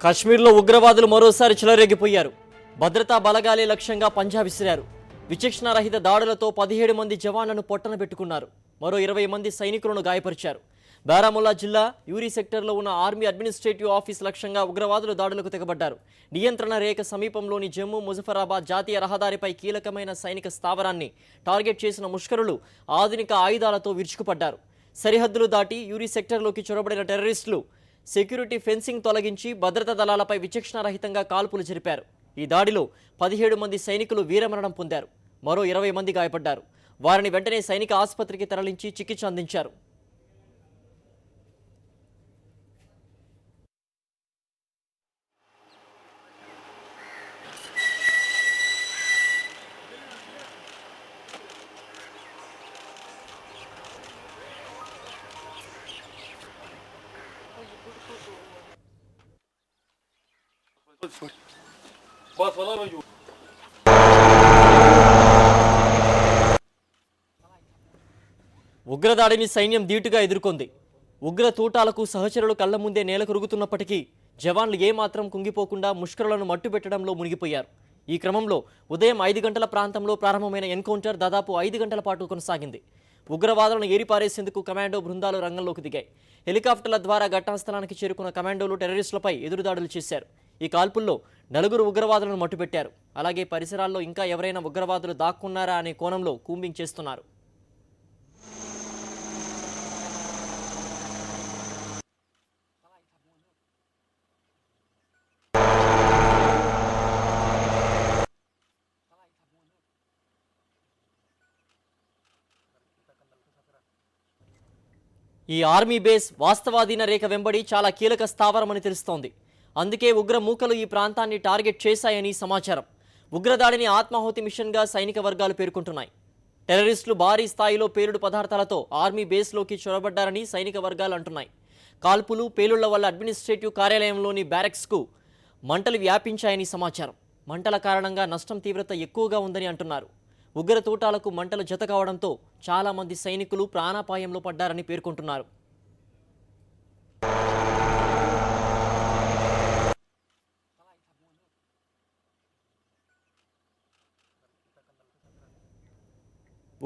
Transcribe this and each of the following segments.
కాశ్మీర్లో ఉగ్రవాదులు మరోసారి చెలరేగిపోయారు. భద్రతా బలగాలే లక్ష్యంగా పంజా విసిరారు. విచక్షణారహిత దాడులతో 17 మంది జవాన్లను పొట్టన పెట్టుకున్నారు. మరో 20 మంది సైనికులను గాయపరిచారు. బారాముల్లా జిల్లా యూరీ సెక్టర్లో ఉన్న ఆర్మీ అడ్మినిస్ట్రేటివ్ ఆఫీస్ లక్ష్యంగా ఉగ్రవాదులు దాడులకు తెగబడ్డారు. నియంత్రణ రేఖ సమీపంలోని జమ్మూ ముజఫరాబాద్ జాతీయ రహదారిపై కీలకమైన సైనిక స్థావరాన్ని టార్గెట్ చేసిన ముష్కరులు ఆధునిక ఆయుధాలతో విరుచుకుపడ్డారు. సరిహద్దులు దాటి యూరీ సెక్టర్లోకి చొరబడిన టెర్రరిస్టులు సెక్యూరిటీ ఫెన్సింగ్ తొలగించి భద్రతా దళాలపై విచక్షణారహితంగా కాల్పులు జరిపారు. ఈ దాడిలో 17 మంది సైనికులు వీరమరణం పొందారు. మరో 20 మంది గాయపడ్డారు. వారిని వెంటనే సైనిక ఆసుపత్రికి తరలించి చికిత్స అందించారు. ఉగ్రదాడిని సైన్యం ధీటుగా ఎదుర్కొంది. ఉగ్ర తూటాలకు సహచరులు కళ్ల ముందే నేల కరుగుతున్నప్పటికీ జవాన్లు ఏమాత్రం కుంగిపోకుండా ముష్కరులను మట్టుబెట్టడంలో మునిగిపోయారు. ఈ క్రమంలో ఉదయం 5 గంటల ప్రాంతంలో ప్రారంభమైన ఎన్కౌంటర్ దాదాపు 5 గంటల పాటు కొనసాగింది. ఉగ్రవాదులను ఏరిపారేసేందుకు కమాండో బృందాలు రంగంలోకి దిగాయి. హెలికాప్టర్ల ద్వారా ఘటనాస్థలానికి చేరుకున్న కమాండోలు టెర్రరిస్టులపై ఎదురుదాడులు చేశారు. ఈ కాల్పుల్లో 4 ఉగ్రవాదులను మట్టుపెట్టారు. అలాగే పరిసరాల్లో ఇంకా ఎవరైనా ఉగ్రవాదులు దాక్కున్నారా అనే కోణంలో కూంబింగ్ చేస్తున్నారు. ఈ ఆర్మీ బేస్ వాస్తవాధీన రేఖ వెంబడి చాలా కీలక స్థావరమని తెలుస్తోంది. అందుకే ఉగ్ర మూకలు ఈ ప్రాంతాన్ని టార్గెట్ చేశాయని సమాచారం. ఉగ్రదాడిని ఆత్మాహుతి మిషన్గా సైనిక వర్గాలు పేర్కొంటున్నాయి. టెర్రరిస్టులు భారీ స్థాయిలో పేలుడు పదార్థాలతో ఆర్మీ బేస్లోకి చొరబడ్డారని సైనిక వర్గాలు అంటున్నాయి. కాల్పులు పేలుళ్ల వల్ల అడ్మినిస్ట్రేటివ్ కార్యాలయంలోని బ్యారెక్స్కు మంటలు వ్యాపించాయని సమాచారం. మంటల కారణంగా నష్టం తీవ్రత ఎక్కువగా ఉందని అంటున్నారు. ఉగ్ర తూటాలకు మంటలు జత కావడంతో చాలా మంది సైనికులు ప్రాణాపాయంలో పడ్డారని పేర్కొంటున్నారు.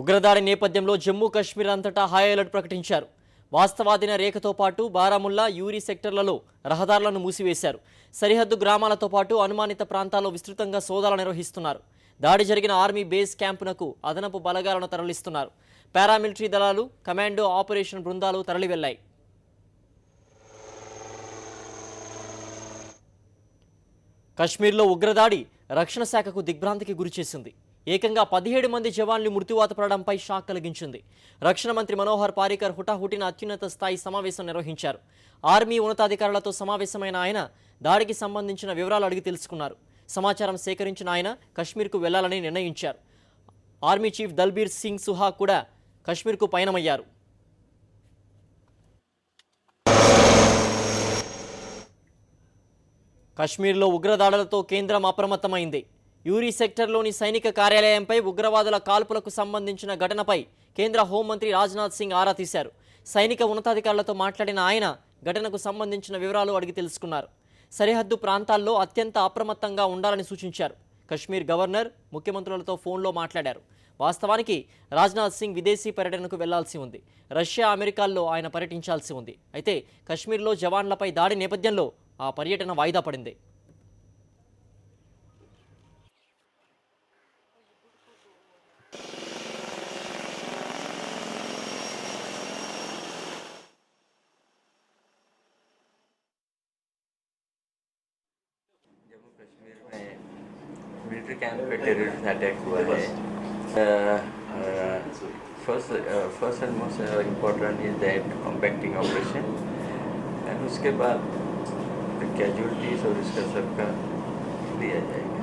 ఉగ్రదాడి నేపథ్యంలో జమ్మూ కాశ్మీర్ అంతటా హై అలర్ట్ ప్రకటించారు. వాస్తవాధీన రేఖతో పాటు బారాముల్లా యూరీ సెక్టర్లలో రహదారులను మూసివేశారు. సరిహద్దు గ్రామాలతో పాటు అనుమానిత ప్రాంతాల్లో విస్తృతంగా సోదాలు నిర్వహిస్తున్నారు. దాడి జరిగిన ఆర్మీ బేస్ క్యాంపునకు అదనపు బలగాలను తరలిస్తున్నారు. పారామిలిటరీ దళాలు, కమాండో ఆపరేషన్ బృందాలు తరలి వెళ్లాయి. కశ్మీర్లో ఉగ్రదాడి రక్షణ శాఖకు దిగ్భ్రాంతికి గురిచేసింది. ఏకంగా 17 మంది జవాన్లు మృత్యువాత పడడంపై షాక్ కలిగించింది. రక్షణ మంత్రి మనోహర్ పారికర్ హుటాహుటిన అత్యున్నత స్థాయి సమావేశం నిర్వహించారు. ఆర్మీ ఉన్నతాధికారులతో సమావేశమైన ఆయన దాడికి సంబంధించిన వివరాలు అడిగి తెలుసుకున్నారు. సమాచారం సేకరించిన ఆయన కశ్మీర్కు వెళ్లాలని నిర్ణయించారు. ఆర్మీ చీఫ్ దల్బీర్ సింగ్ సుహా కూడా కశ్మీర్కు పయనమయ్యారు. కశ్మీర్లో ఉగ్రదాడులతో కేంద్రం అప్రమత్తమైంది. యూరీ సెక్టర్లోని సైనిక కార్యాలయంపై ఉగ్రవాదుల కాల్పులకు సంబంధించిన ఘటనపై కేంద్ర హోంమంత్రి రాజ్నాథ్ సింగ్ ఆరా తీశారు. సైనిక ఉన్నతాధికారులతో మాట్లాడిన ఆయన ఘటనకు సంబంధించిన వివరాలు అడిగి తెలుసుకున్నారు. సరిహద్దు ప్రాంతాల్లో అత్యంత అప్రమత్తంగా ఉండాలని సూచించారు. కశ్మీర్ గవర్నర్, ముఖ్యమంత్రులతో ఫోన్లో మాట్లాడారు. వాస్తవానికి రాజ్నాథ్ సింగ్ విదేశీ పర్యటనకు వెళ్లాల్సి ఉంది. రష్యా, అమెరికాల్లో ఆయన పర్యటించాల్సి ఉంది. అయితే కశ్మీర్లో జవాన్లపై దాడి నేపథ్యంలో ఆ పర్యటన వాయిదా పడింది. जम्मू कश्मीर में मिलिट्री कैंप पे टेररिस्ट अटैक हुआ है. First and most important is that compacting operation and उसके बाद कैजुअलिटीज और इसका सबका दिया जाएगा.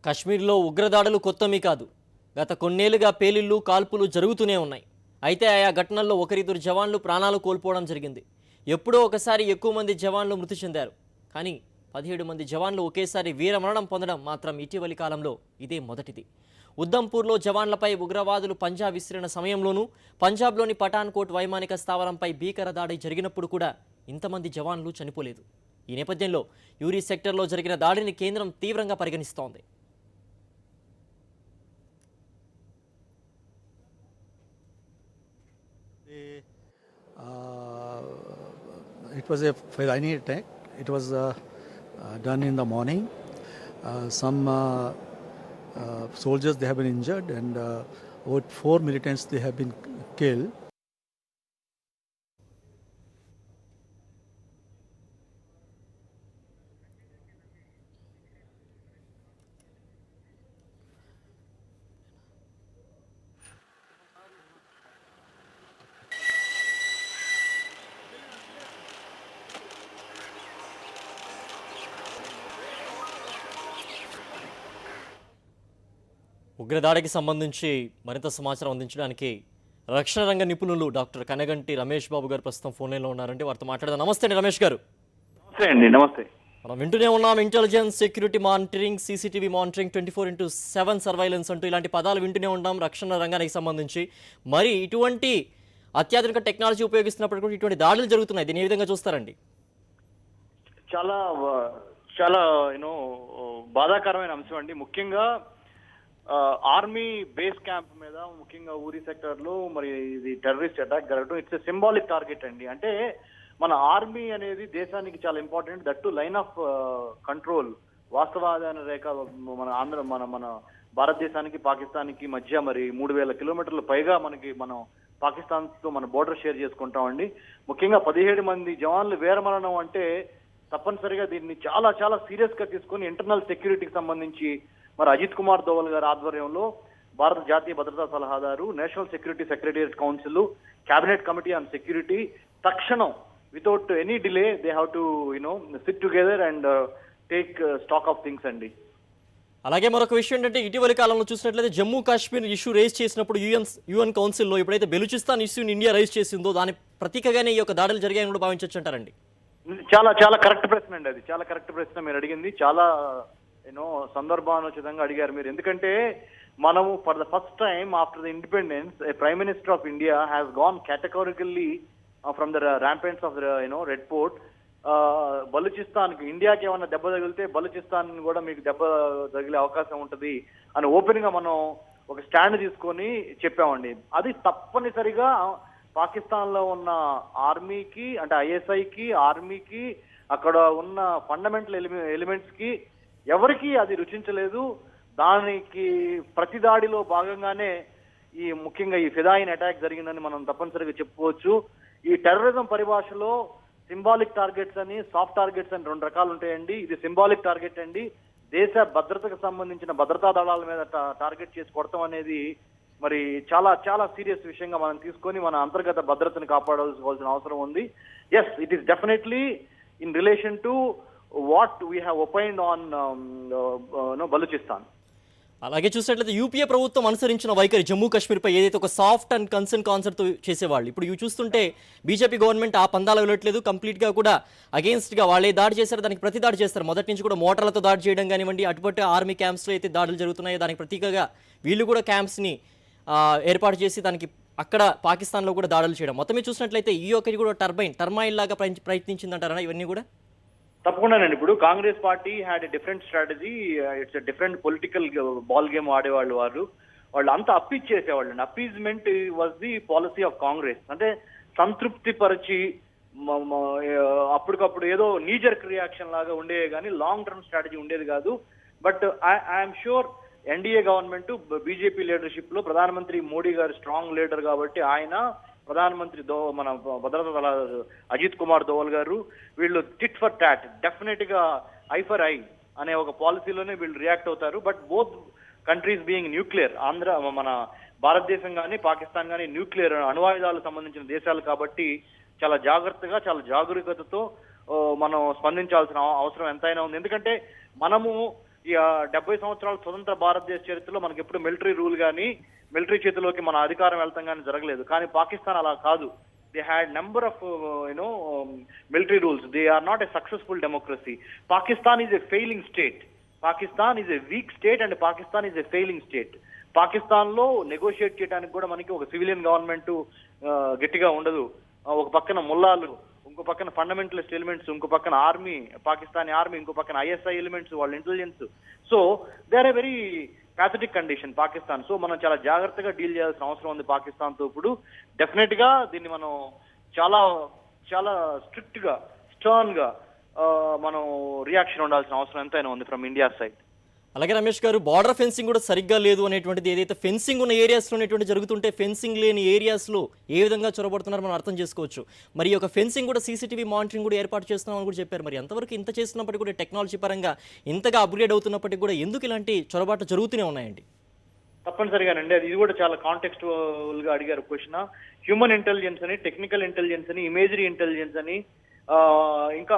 కశ్మీర్లో ఉగ్రదాడులు కొత్తమీ కాదు. గత కొన్నేళ్లుగా పేలుళ్లు, కాల్పులు జరుగుతూనే ఉన్నాయి. అయితే ఆయా ఘటనల్లో ఒకరిద్దరు జవాన్లు ప్రాణాలు కోల్పోవడం జరిగింది. ఎప్పుడో ఒకసారి ఎక్కువ మంది జవాన్లు మృతి చెందారు. కానీ 17 మంది జవాన్లు ఒకేసారి వీరమరణం పొందడం మాత్రం ఇటీవలి కాలంలో ఇదే మొదటిది. ఉద్దంపూర్లో జవాన్లపై ఉగ్రవాదులు పంజా విసిరిన సమయంలోనూ పంజాబ్లోని పఠాన్కోట్ వైమానిక స్థావరంపై భీకర దాడి జరిగినప్పుడు కూడా ఇంతమంది జవాన్లు చనిపోలేదు. ఈ నేపథ్యంలో యూరీ సెక్టర్లో జరిగిన దాడిని కేంద్రం తీవ్రంగా పరిగణిస్తోంది. It was a Fedaini attack. It was done in the morning. Some soldiers they have been injured, and about 4 militants they have been killed. ఉగ్రదాడికి సంబంధించి మరింత సమాచారం అందించడానికి రక్షణ రంగ నిపుణులు డాక్టర్ కనగంటి రమేష్ బాబు గారు ప్రస్తుతం ఫోన్ లైన్లో ఉన్నారంటే వారితో మాట్లాడదాం. నమస్తే అండి రమేష్ గారు. నమస్తే అండి. నమస్తే. మనం వింటూనే ఉన్నాం intelligence, security monitoring, CCTV monitoring, 24/7 surveillance అంటూ ఇలాంటి పదాలు వింటూనే ఉంటాం రక్షణ రంగానికి సంబంధించి. మరి ఇటువంటి అత్యాధునిక టెక్నాలజీ ఉపయోగిస్తున్నప్పుడు కూడా ఇటువంటి దాడులు జరుగుతున్నాయి. దీన్ని ఏ విధంగా చూస్తారండి? చాలా చాలా బాధాకరమైన అంశం అండి. ముఖ్యంగా ఆర్మీ బేస్ క్యాంప్ మీద, ముఖ్యంగా ఊరి సెక్టర్ లో మరి ఇది టెర్రరిస్ట్ అటాక్ జరగడం ఇట్స్ ఎ సింబాలిక్ టార్గెట్ అండి. అంటే మన ఆర్మీ అనేది దేశానికి చాలా important. That to line of control, వాస్తవాధాన రేఖ మన భారతదేశానికి పాకిస్తాన్కి మధ్య మరి 3000 కిలోమీటర్ల పైగా మనం పాకిస్తాన్ తో మన బోర్డర్ షేర్ చేసుకుంటామండి. ముఖ్యంగా 17 మంది జవాన్లు వీరమరణం అంటే తప్పనిసరిగా దీన్ని చాలా చాలా సీరియస్ గా తీసుకొని ఇంటర్నల్ సెక్యూరిటీకి సంబంధించి మరి అజిత్ కుమార్ దోవల్ గారి ఆధ్వర్యంలో భారత జాతీయ భద్రతా సలహాదారు, national security secretariat council, cabinet committee on security తక్షణం without any delay they have to sit together and take stock of things అండి. అలాగే మరొక విషయం ఏంటంటే ఇటీవలి కాలంలో చూసినట్లయితే జమ్మూ కాశ్మీర్ ఇష్యూ రేజ్ చేసినప్పుడు యుఎన్ కౌన్సిల్లో ఎప్పుడైతే బెలూచిస్తాన్ ఇష్యూని ఇండియా రైజ్ చేసిందో దాని ప్రతీకగానే ఈ యొక్క దాడులు జరిగాయని కూడా భావించవచ్చు అంటారండి? చాలా చాలా కరెక్ట్ ప్రశ్న అండి. అది చాలా కరెక్ట్ ప్రశ్న మీరు అడిగింది. చాలా సందర్భానుచితంగా అడిగారు మీరు. ఎందుకంటే మనము for the first time after the independence prime minister of India has gone categorically from the ramparts of the red fort. Balochistan కి, ఇండియాకి ఏమైనా దెబ్బ తగిలితే బలూచిస్తాన్ కూడా మీకు దెబ్బ తగిలే అవకాశం ఉంటుంది అని ఓపెన్ గా మనం ఒక స్టాండ్ తీసుకొని చెప్పామండి. అది తప్పనిసరిగా పాకిస్తాన్ లో ఉన్న ఆర్మీకి, అంటే ఐఎస్ఐకి, ఆర్మీకి, అక్కడ ఉన్న ఫండమెంటల్ ఎలిమెంట్స్ కి ఎవరికి అది రుచించలేదు. దానికి ప్రతి దాడిలో భాగంగానే ముఖ్యంగా ఈ ఫిదాయిన్ అటాక్ జరిగిందని మనం తప్పనిసరిగా చెప్పుకోవచ్చు. ఈ టెర్రరిజం పరిభాషలో సింబాలిక్ టార్గెట్స్ అని, సాఫ్ట్ టార్గెట్స్ అని 2 రకాలు ఉంటాయండి. ఇది సింబాలిక్ టార్గెట్ అండి. దేశ భద్రతకు సంబంధించిన భద్రతా దళాల మీద టార్గెట్ చేసి కొడతాం అనేది మరి చాలా చాలా సీరియస్ విషయంగా మనం తీసుకొని మన అంతర్గత భద్రతను కాపాడాల్సిన అవసరం ఉంది. Yes, it is definitely in relation to what we have opined on Balochistan. అలాగే చూసినట్లయితే యూపీఏ ప్రభుత్వం అనుసరించిన వైఖరి జమ్మూ కాశ్మీర్పై ఏదైతే ఒక సాఫ్ట్ అండ్ కన్సర్న్ కాన్సెప్ట్తో చేసేవాళ్ళు, ఇప్పుడు ఇవి చూస్తుంటే బీజేపీ గవర్నమెంట్ ఆ పందాలు వెళ్ళట్లేదు. కంప్లీట్గా కూడా అగేన్స్ట్గా వాళ్ళే దాడి చేశారు, దానికి ప్రతి దాడి చేస్తారు. మొదటి నుంచి కూడా మోటార్లతో దాడి చేయడం కానివ్వండి, అటుపట్టు ఆర్మీ క్యాంప్స్లో అయితే దాడులు జరుగుతున్నాయో దానికి ప్రతీకగా వీళ్ళు కూడా క్యాంప్స్ని ఏర్పాటు చేసి దానికి అక్కడ పాకిస్తాన్లో కూడా దాడులు చేయడం. మొత్తం మీద చూసినట్లయితే ఈ ఒక్కటి కూడా టర్మైన్ లాగా ప్రయత్నించిందంటారా ఇవన్నీ కూడా? తప్పకుండానండి. ఇప్పుడు Congress party had a different strategy. It's a different political ball game ఆడేవాళ్ళు. వాళ్ళు అంతా అప్పీచేసేవాళ్ళు. Appeasement was the policy of Congress. అంటే సంతృప్తి పరిచి అప్పటికప్పుడు ఏదో నీజర్క్ రియాక్షన్ లాగా ఉండేవి కానీ లాంగ్ టర్మ్ స్ట్రాటజీ ఉండేది కాదు. But I'm sure NDA government, BJP leadership లో ప్రధానమంత్రి మోడీ గారు స్ట్రాంగ్ లీడర్ కాబట్టి ఆయన, ప్రధానమంత్రి మన భద్రతా సలహాదారు అజిత్ కుమార్ దోవల్ గారు, వీళ్ళు టిట్ ఫర్ టాట్, డెఫినెట్ గా ఐ ఫర్ ఐ అనే ఒక పాలసీలోనే వీళ్ళు రియాక్ట్ అవుతారు. But both countries being nuclear, మన భారతదేశం కానీ పాకిస్తాన్ కానీ న్యూక్లియర్ అణువాయుధాలకు సంబంధించిన దేశాలు కాబట్టి చాలా జాగ్రత్తగా, చాలా జాగరూకతతో మనం స్పందించాల్సిన అవసరం ఎంతైనా ఉంది. ఎందుకంటే మనము ఈ 70 సంవత్సరాల స్వతంత్ర భారతదేశ చరిత్రలో మనకి ఎప్పుడు మిలిటరీ రూల్ కానీ, మిలిటరీ చేతిలోకి మన అధికారం వెళ్తాం కానీ జరగలేదు. కానీ పాకిస్తాన్ అలా కాదు. They had number of military rules. They are not a successful democracy. Pakistan is a failing state. Pakistan is a weak state and Pakistan is a failing state. పాకిస్తాన్లో నెగోషియేట్ చేయడానికి కూడా మనకి ఒక సివిలియన్ గవర్నమెంట్ గట్టిగా ఉండదు. ఒక పక్కన ముల్లాలు, ఇంకో పక్కన ఫండమెంటలిస్ట్ ఎలిమెంట్స్, ఇంకో పక్కన ఆర్మీ, పాకిస్తానీ ఆర్మీ, ఇంకో పక్కన ఐఎస్ఐ ఎలిమెంట్స్, వాళ్ళ intelligence. So they are a very pathetic condition Pakistan. So మనం చాలా జాగ్రత్తగా డీల్ చేయాల్సిన అవసరం ఉంది పాకిస్తాన్తో. ఇప్పుడు డెఫినెట్ గా దీన్ని మనం చాలా చాలా స్ట్రిక్ట్ గా, స్టర్న్ గా మనం రియాక్షన్ ఉండాల్సిన అవసరం ఎంతైనా ఉంది ఫ్రమ్ ఇండియా సైడ్. అలాగే రమేష్ గారు, బార్డర్ ఫెన్సింగ్ కూడా సరిగ్గా లేదు అనేటువంటిది, ఏదైతే ఫెన్సింగ్ ఉన్న ఏరియాస్లో అనేటువంటి జరుగుతుంటే ఫెన్సింగ్ లేని ఏరియాస్లో ఏ విధంగా చొరబడుతున్నారో మనం అర్థం చేసుకోవచ్చు. మరి ఒక ఫెన్సింగ్ కూడా సీసీటీవీ మానిటరింగ్ కూడా ఏర్పాటు చేస్తున్నామని కూడా చెప్పారు. మరి ఎంతవరకు ఇంత చేస్తున్నప్పటికీ కూడా టెక్నాలజీ పరంగా ఇంతగా అప్గ్రేడ్ అవుతున్నప్పటికీ కూడా ఎందుకు ఇలాంటి చొరబాట్లు జరుగుతూనే ఉన్నాయండి? తప్పనిసరిగానండి, అది ఇది కూడా చాలా కాంటెక్స్టువల్ గా అడిగారు క్వశ్చన్. హ్యూమన్ ఇంటెలిజెన్స్ అని, టెక్నికల్ ఇంటెలిజెన్స్ అని, ఇమేజరీ ఇంటెలిజెన్స్ అని, ఇంకా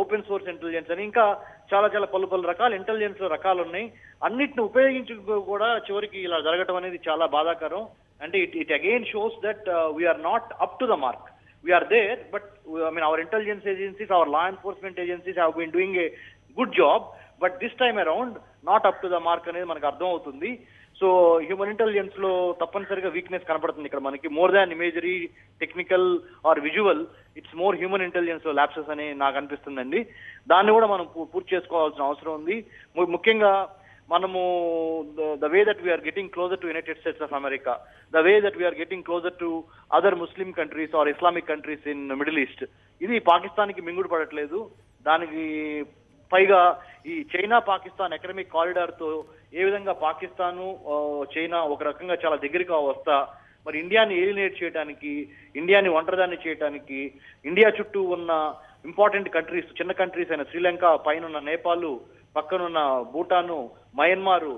ఓపెన్ సోర్స్ ఇంటెలిజెన్స్ అని, ఇంకా చాలా చాలా పలు రకాల ఇంటెలిజెన్స్ రకాలు ఉన్నాయి. అన్నిటిని ఉపయోగించి కూడా చివరికి ఇలా జరగటం అనేది చాలా బాధాకరం. అంటే it again shows that we're not up to the mark. We're there, but I mean our intelligence agencies, our law enforcement agencies have been doing a good job, but this time around not up to the mark అనేది మనకు అర్థం అవుతుంది. So human intelligence లో తప్పనిసరిగా weakness కనపడుతుంది ఇక్కడ మనకి. More than imagery, technical are visual, it's more human intelligence లో ల్యాప్సెస్ అని నాకు అనిపిస్తుందండి. దాన్ని కూడా మనం పూర్తి చేసుకోవాల్సిన అవసరం ఉంది. ముఖ్యంగా మనము the way that we're getting closer to United States of America, the way that we're getting closer to other Muslim countries or Islamic countries in Middle East, ఇది పాకిస్తాన్కి మింగుడు పడట్లేదు. దానికి పైగా ఈ చైనా పాకిస్తాన్ ఎకనామిక్ కారిడార్ తో ఏ విధంగా పాకిస్తాను చైనా ఒక రకంగా చాలా దగ్గరగా వస్తా, మరి ఇండియాని ఏలినేట్ చేయడానికి, ఇండియాని ఒంటరిదాన్ని చేయడానికి, ఇండియా చుట్టూ ఉన్న ఇంపార్టెంట్ కంట్రీస్, చిన్న కంట్రీస్ అయిన శ్రీలంక, పైన నేపాల్, పక్కనున్న భూటాను, మయన్మారు,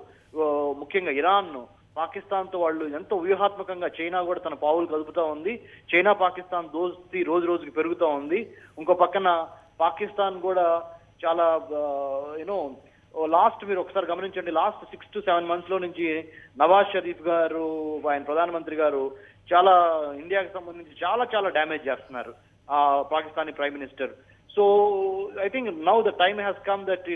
ముఖ్యంగా ఇరాన్, పాకిస్తాన్ తో వాళ్ళు ఎంతో వ్యూహాత్మకంగా చైనా కూడా తన పావులు కదుపుతా ఉంది. చైనా పాకిస్తాన్ దోస్తీ రోజు రోజుకి పెరుగుతూ ఉంది. ఇంకో పక్కన పాకిస్తాన్ కూడా చాలా లాస్ట్, మీరు ఒకసారి గమనించండి, లాస్ట్ 6 to 7 months లో నుంచి నవాజ్ షరీఫ్ గారు, ఆయన ప్రధానమంత్రి గారు చాలా ఇండియాకి సంబంధించి చాలా చాలా డ్యామేజ్ చేస్తున్నారు Pakistani prime minister. So I think now the time has come that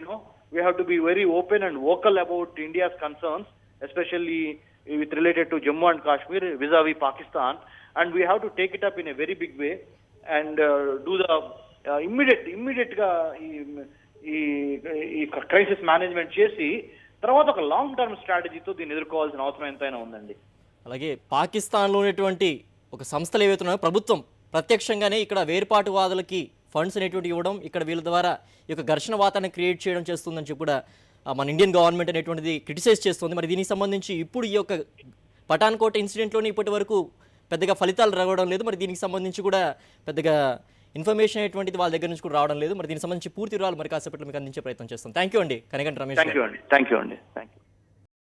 we have to be very open and vocal about India's concerns, especially with related to Jammu and Kashmir vis-a-vis Pakistan, and we have to take it up in a very big way and do the immediate గా ఈ crisis management చేసి తర్వాత ఒక long term స్ట్రాటజీతో దీన్ని ఎదుర్కోవాల్సిన అవసరం ఎంతైనా ఉందండి. అలాగే పాకిస్తాన్లో ఉన్నటువంటి ఒక సంస్థలు ఏవైతే ఉన్నాయో ప్రభుత్వం ప్రత్యక్షంగానే ఇక్కడ వేర్పాటువాదులకి ఫండ్స్ అనేటువంటి ఇవ్వడం, ఇక్కడ వీళ్ళ ద్వారా ఈ యొక్క ఘర్షణ వాతావరణం క్రియేట్ చేయడం చేస్తుందని చెప్పి కూడా మన ఇండియన్ గవర్నమెంట్ అనేటువంటిది క్రిటిసైజ్ చేస్తుంది. మరి దీనికి సంబంధించి ఇప్పుడు ఈ యొక్క పఠాన్కోట్ ఇన్సిడెంట్లోనే ఇప్పటి వరకు పెద్దగా ఫలితాలు రావడం లేదు. మరి దీనికి సంబంధించి కూడా పెద్దగా ఇన్ఫర్మేషన్ అనేటువంటిది వాళ్ళ దగ్గర నుంచి కూడా రావడం లేదు. మరి దీనికి సంబంధించి పూర్తి వివరాలు మరి కాసేపట్లో మీకు అందించే ప్రయత్నం చేస్తాం. థ్యాంక్ యూ అండి కనిగంటి రమేష్. థ్యాంక్ యూ అండి.